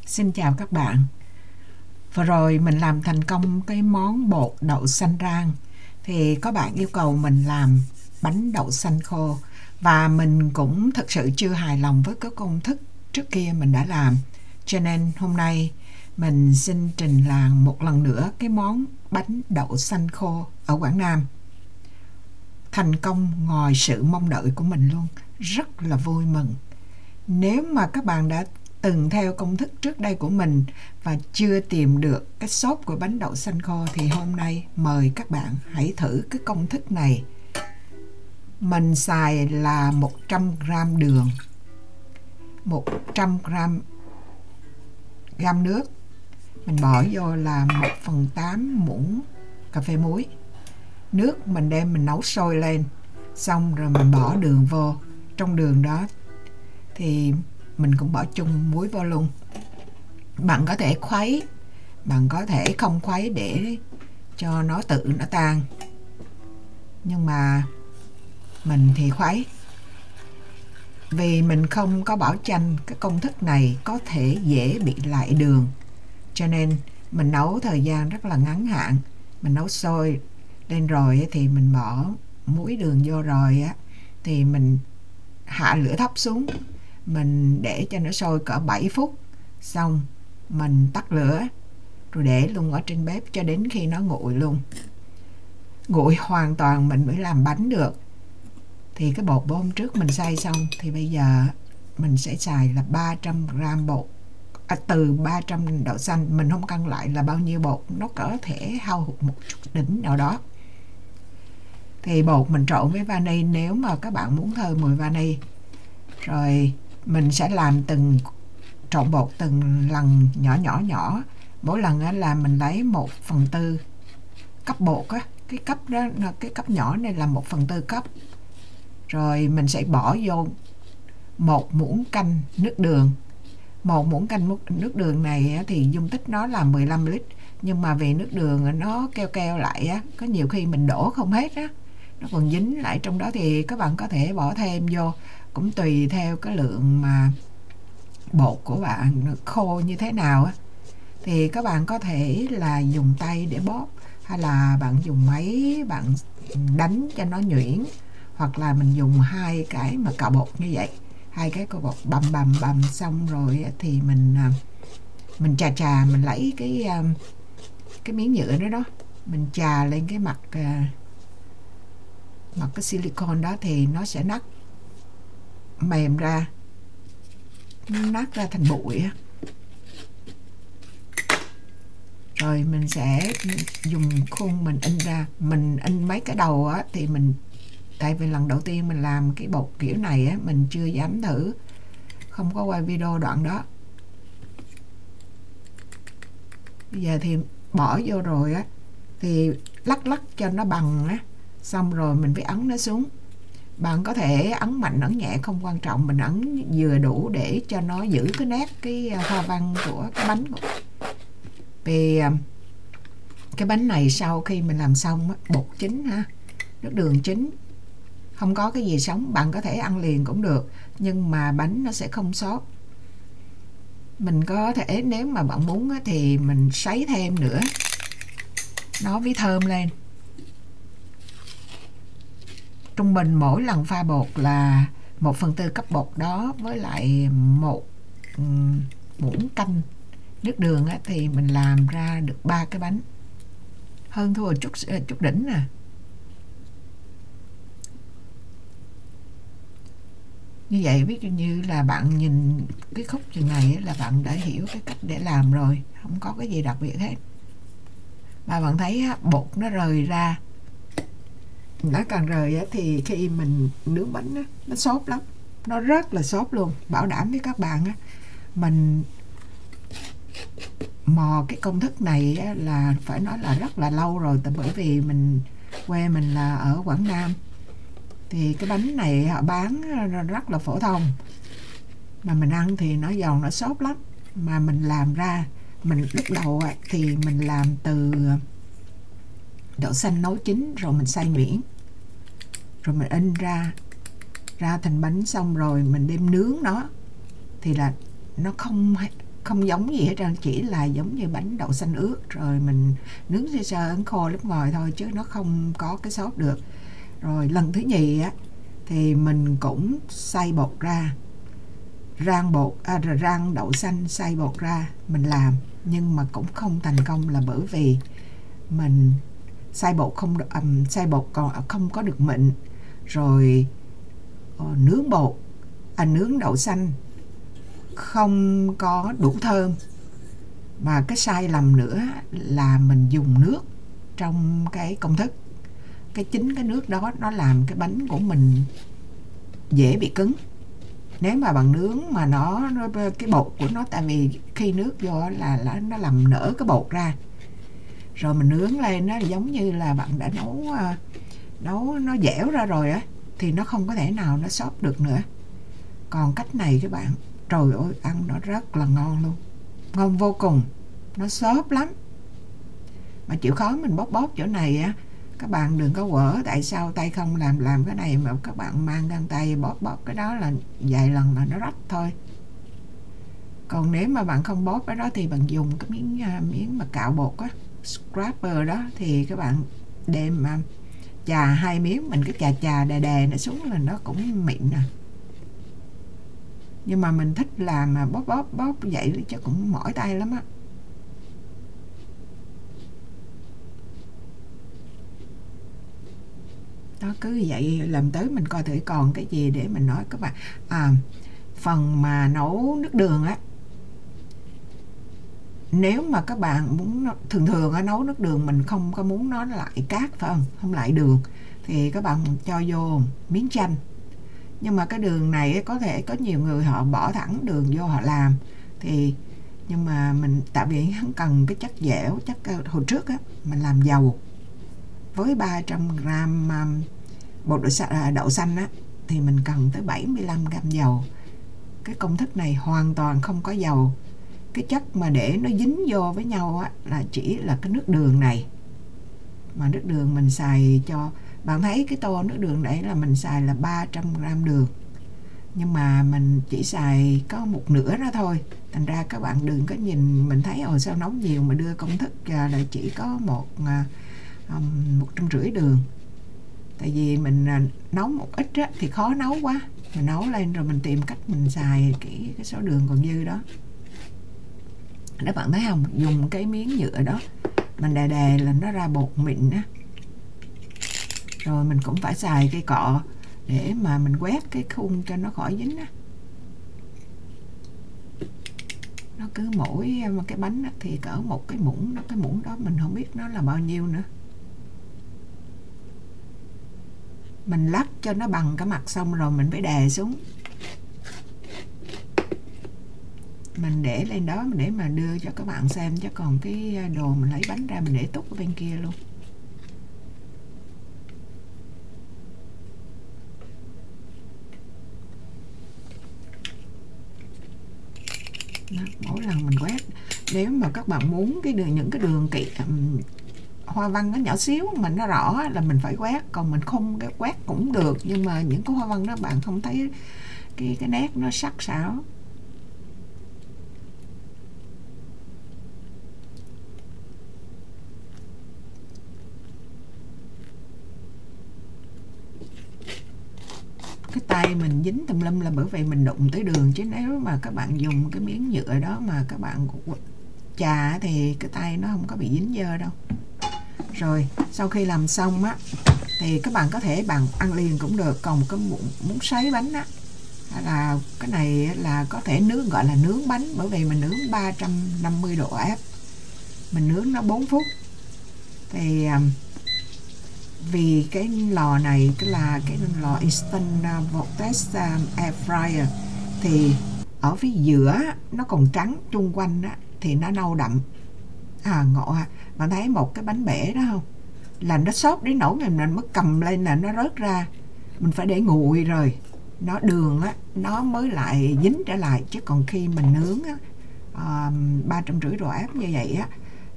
Xin chào các bạn. Vừa rồi mình làm thành công cái món bột đậu xanh rang. Thì có bạn yêu cầu mình làm bánh đậu xanh khô. Và mình cũng thực sự chưa hài lòng với cái công thức trước kia mình đã làm. Cho nên hôm nay mình xin trình làng một lần nữa cái món bánh đậu xanh khô ở Quảng Nam. Thành công ngoài sự mong đợi của mình luôn. Rất là vui mừng. Nếu mà các bạn đã từng theo công thức trước đây của mình và chưa tìm được cái sốt của bánh đậu xanh khô thì hôm nay mời các bạn hãy thử cái công thức này. Mình xài là 100g đường, 100g nước. Mình bỏ vô là 1/8 muỗng cà phê muối. Nước mình đem mình nấu sôi lên, xong rồi mình bỏ đường vô. Trong đường đó thì mình cũng bỏ chung muối vô luôn. Bạn có thể khuấy, bạn có thể không khuấy để cho nó tự nó tan. Nhưng mà mình thì khuấy. Vì mình không có bảo chanh cái công thức này có thể dễ bị lại đường. Cho nên mình nấu thời gian rất là ngắn hạn. Mình nấu sôi lên rồi thì mình bỏ muối đường vô rồi á, thì mình hạ lửa thấp xuống. Mình để cho nó sôi cỡ 7 phút. Xong mình tắt lửa rồi để luôn ở trên bếp cho đến khi nó nguội luôn. Nguội hoàn toàn mình mới làm bánh được. Thì cái bột hôm trước mình xay xong thì bây giờ mình sẽ xài là 300g bột. Từ 300 đậu xanh mình không cân lại là bao nhiêu bột, nó có thể hao hụt một chút đỉnh nào đó. Thì bột mình trộn với vani nếu mà các bạn muốn thơm mùi vani. Rồi mình sẽ làm trộn bột từng lần nhỏ. Mỗi lần là mình lấy 1/4 cấp bột á. Cái cấp đó, cái cấp nhỏ này là 1/4 cấp. Rồi mình sẽ bỏ vô 1 muỗng canh nước đường. 1 muỗng canh nước đường này thì dung tích nó là 15 lít. Nhưng mà vì nước đường nó keo lại á, có nhiều khi mình đổ không hết á, nó còn dính lại trong đó thì các bạn có thể bỏ thêm vô. Cũng tùy theo cái lượng mà bột của bạn khô như thế nào á. Thì các bạn có thể là dùng tay để bóp, hay là bạn dùng máy bạn đánh cho nó nhuyễn, hoặc là mình dùng hai cái mà cạo bột như vậy, hai cái cạo bột bầm xong rồi thì mình chà mình lấy cái miếng nhựa đó mình chà lên cái mặt cái silicone đó thì nó sẽ nát mềm ra, nát ra thành bụi á. Rồi mình sẽ dùng khuôn mình in ra. Mình in mấy cái đầu á thì tại vì lần đầu tiên mình làm cái bột kiểu này á, mình chưa dám thử, không có quay video đoạn đó. Bây giờ thì bỏ vô rồi á thì lắc cho nó bằng á, xong rồi mình phải ấn nó xuống. Bạn có thể ấn mạnh ấn nhẹ không quan trọng, mình ấn vừa đủ để cho nó giữ cái nét, cái hoa văn của cái bánh. Vì cái bánh này sau khi mình làm xong á, bột chín ha, nước đường chín, không có cái gì sống, bạn có thể ăn liền cũng được, nhưng mà bánh nó sẽ không sốt. Mình có thể nếu mà bạn muốn á, thì mình sấy thêm nữa, nó mới thơm lên. Trung bình mỗi lần pha bột là 1/4 cấp bột đó với lại 1 muỗng canh nước đường á, thì mình làm ra được 3 cái bánh, hơn thua chút đỉnh nè. Như vậy ví dụ như là bạn nhìn cái khúc chừng này là bạn đã hiểu cái cách để làm rồi, không có cái gì đặc biệt hết. Và bạn thấy bột nó rời ra, nó càng rời thì khi mình nướng bánh nó xốp lắm, nó rất là xốp luôn. Bảo đảm với các bạn mình mò cái công thức này là phải nói là rất là lâu rồi, bởi vì quê mình là ở Quảng Nam. Thì cái bánh này họ bán rất là phổ thông, mà mình ăn thì nó giòn, nó xốp lắm. Mà mình làm ra, mình lúc đầu thì mình làm từ đậu xanh nấu chín rồi mình xay nhuyễn, rồi mình in ra thành bánh, xong rồi mình đem nướng nó thì là nó không không giống gì hết trơn, chỉ là giống như bánh đậu xanh ướt rồi mình nướng sơ sơ ấn khô lúc ngồi thôi, chứ nó không có cái xốp được. Rồi lần thứ nhì á thì mình cũng xay bột ra, rang đậu xanh xay bột ra mình làm, nhưng mà cũng không thành công là bởi vì mình xay bột còn không có được mịn, rồi nướng đậu xanh không có đủ thơm. Mà cái sai lầm nữa là mình dùng nước trong cái công thức, chính cái nước đó nó làm cái bánh của mình dễ bị cứng. Nếu mà bằng nướng mà nó cái bột của nó, tại vì khi nước vô là nó làm nở cái bột ra, rồi mình nướng lên nó giống như là bạn đã nấu nó dẻo ra rồi á, thì nó không có thể nào nó xốp được nữa. Còn cách này các bạn, trời ơi, ăn nó rất là ngon luôn, ngon vô cùng, nó xốp lắm. Mà chịu khó mình bóp chỗ này á, các bạn đừng có quở tại sao tay không làm cái này, mà các bạn mang găng tay bóp cái đó là vài lần là nó rách thôi. Còn nếu mà bạn không bóp cái đó thì bạn dùng cái miếng mà cạo bột á, scraper đó, thì các bạn đem chà 2 miếng, mình cứ chà đè nó xuống là nó cũng mịn nè. Nhưng mà mình thích làm mà bóp vậy chứ cũng mỏi tay lắm á. Đó, cứ vậy làm tới mình coi thử còn cái gì để mình nói các bạn. Phần mà nấu nước đường á, nếu mà các bạn muốn, thường nấu nước đường mình không có muốn nó lại cát phải không lại đường, thì các bạn cho vô miếng chanh. Nhưng mà cái đường này có thể có nhiều người họ bỏ thẳng đường vô họ làm, thì nhưng mà mình tại vì hắn cần cái chất dẻo, hồi trước á mình làm dầu với 300g bột đậu xanh á, thì mình cần tới 75g dầu. Cái công thức này hoàn toàn không có dầu. Cái chất mà để nó dính vô với nhau á là chỉ là cái nước đường này. Mà nước đường mình xài cho bạn thấy cái tô nước đường đấy là mình xài là 300g đường, nhưng mà mình chỉ xài có một nửa đó thôi. Thành ra các bạn đừng có nhìn mình thấy sao nấu nhiều mà đưa công thức là chỉ có 150 đường. Tại vì mình nấu một ít á, thì khó nấu quá, mình nấu lên rồi mình tìm cách mình xài cái số đường còn dư đó. Các bạn thấy không, dùng cái miếng nhựa đó mình đè là nó ra bột mịn á. Rồi mình cũng phải xài cây cọ để mà mình quét cái khung cho nó khỏi dính á. Nó cứ mỗi cái bánh á, thì cỡ một cái muỗng, cái muỗng đó mình không biết nó là bao nhiêu nữa. Mình lắc cho nó bằng cái mặt xong rồi mình phải đè xuống, mình để lên đó để mà đưa cho các bạn xem, chứ còn cái đồ mình lấy bánh ra mình để túc ở bên kia luôn. Đó, mỗi lần mình quét, nếu mà các bạn muốn những cái đường hoa văn nó nhỏ xíu mà nó rõ là mình phải quét, còn mình không cái quét cũng được, nhưng mà những cái hoa văn đó bạn không thấy cái nét nó sắc sảo. Cái tay mình dính tùm lum là bởi vì mình đụng tới đường, chứ nếu mà các bạn dùng cái miếng nhựa đó mà các bạn chà thì cái tay nó không có bị dính dơ đâu. Rồi sau khi làm xong á thì các bạn có thể bạn ăn liền cũng được. Còn một cái muốn sấy bánh á, là cái này là có thể nướng, gọi là nướng bánh, bởi vì mình nướng 350 độ ép, mình nướng nó 4 phút. Thì vì cái lò này là cái lò Instant Vortex Air Fryer, thì ở phía giữa nó còn trắng, chung quanh á thì nó nâu đậm. Ngộ ha. Bạn thấy một cái bánh bể đó không, là nó xốp đến nỗi mình mới cầm lên là nó rớt ra, mình phải để nguội rồi nó đường á nó mới lại dính trở lại. Chứ còn khi mình nướng á 350 độ ép như vậy á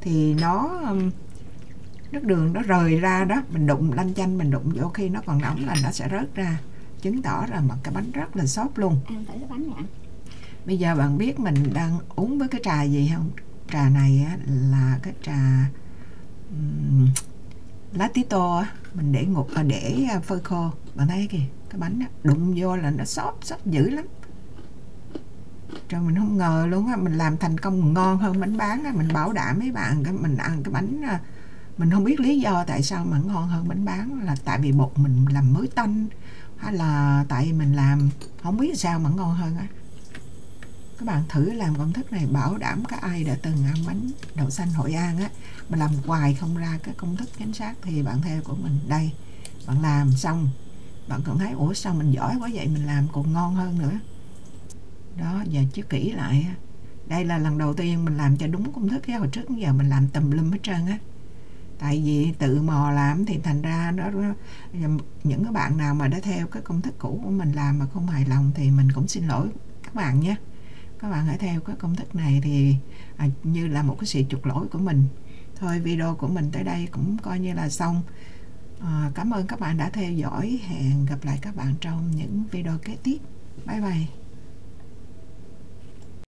thì nước đường nó rời ra đó, mình đụng lanh chanh, mình đụng vô khi nó còn nóng là nó sẽ rớt ra, chứng tỏ là một cái bánh rất là xốp luôn. Ăn thử cái bánh này. Bây giờ bạn biết mình đang uống với cái trà gì không? Trà này á, là cái trà lá tía tô á, mình để phơi khô. Bạn thấy kìa, cái bánh á, đụng vô là nó xốp dữ lắm. Trời, mình không ngờ luôn á, mình làm thành công ngon hơn bánh bán á. Mình bảo đảm với bạn, mình ăn cái bánh, mình không biết lý do tại sao mà ngon hơn bánh bán, là tại vì bột mình làm mới tanh, hay là tại vì mình làm không biết sao mà ngon hơn á. Các bạn thử làm công thức này, bảo đảm các ai đã từng ăn bánh đậu xanh Hội An á, mà làm hoài không ra cái công thức chính xác thì bạn theo của mình đây. Bạn làm xong bạn còn thấy ủa sao mình giỏi quá vậy, mình làm còn ngon hơn nữa. Đó, giờ chứ kỹ lại, đây là lần đầu tiên mình làm cho đúng công thức, cái hồi trước giờ mình làm tùm lum hết trơn á. Tại vì tự mò làm thì thành ra nó những cái bạn nào mà đã theo cái công thức cũ của mình làm mà không hài lòng thì mình cũng xin lỗi các bạn nhé. Các bạn hãy theo cái công thức này thì như là một cái sự chuộc lỗi của mình. Thôi video của mình tới đây cũng coi như là xong. Cảm ơn các bạn đã theo dõi. Hẹn gặp lại các bạn trong những video kế tiếp. Bye bye.